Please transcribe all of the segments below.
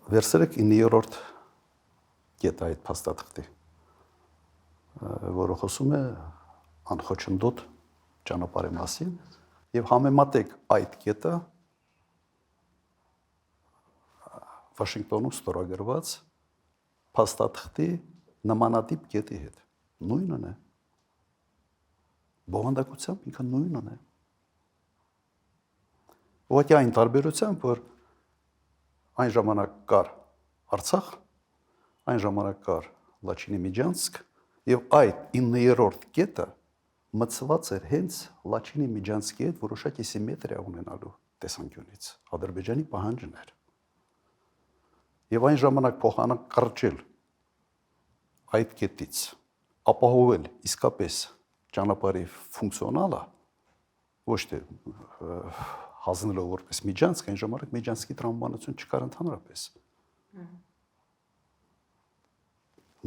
Վերցրեք 9-րդ կետը այդ փաստաթղթի, որը խոսում է անխոչնդոտ ճանապարհի մասին, եւ համեմատեք այդ կետը Վաշինգտոնում ստորագրված փաստաթղթի նմանատիպ կետի հետ։ Նույնն է։ Բովանդակությամբ ինքը նույնն է։ Ուղղակի այն տարբերությամբ, որ այն ժամանակ կար Արցախ, այն ժամանակ կար Լաչինի Միջանցք, եւ այդ 9-րդ կետը մցված էր հենց Լաչինի Միջանցքի հետ որոշակի սիմետրիա ունենալու տեսանկյունից։ Ադրբեջանի պահանջն էր։ Եվ այն ժամանակ փոխանակ կրճել այդ կետից, ապահովել իսկապես ճանապարհի ֆունկցիոնալը, ոչ թե հանձնելով որպես Միջանցք, այն ժամանակ Միջանցքի տրամաբանություն չկար ընդհանրապես։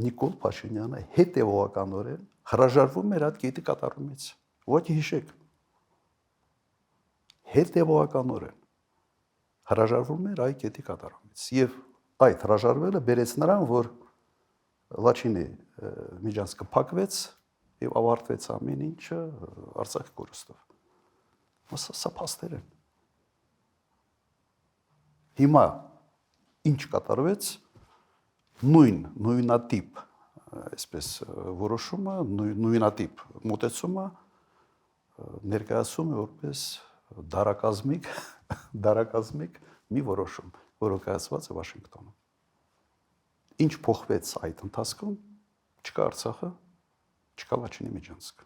Նիկոլ Փաշինյանը հետևողականորեն հրաժարվում էր այդ կետի կատարումից։ Ուղղակի հիշեք։ Հետևողականորեն հրաժարվում էր այդ կետի կատարումից։ Եվ այդ հրաժարվելը բերեց նրան, որ Լաչինի Միջանցքը փակվեց եւ ավարտվեց ամեն ինչը Արցախի կորստով։ Սա փաստեր են։ Հիմա ինչ կատարվեց, նույնատիպ, այսպես որոշումը, նույնատիպ մոտեցումը ներկայացում է որպես դարակազմիկ մի որոշում, որը կայացված է Վաշինգտոնում։ Ինչ փոխվեց այդ ընթացքում, չկա Արցախը, չկա Լաչինի Միջանցքը։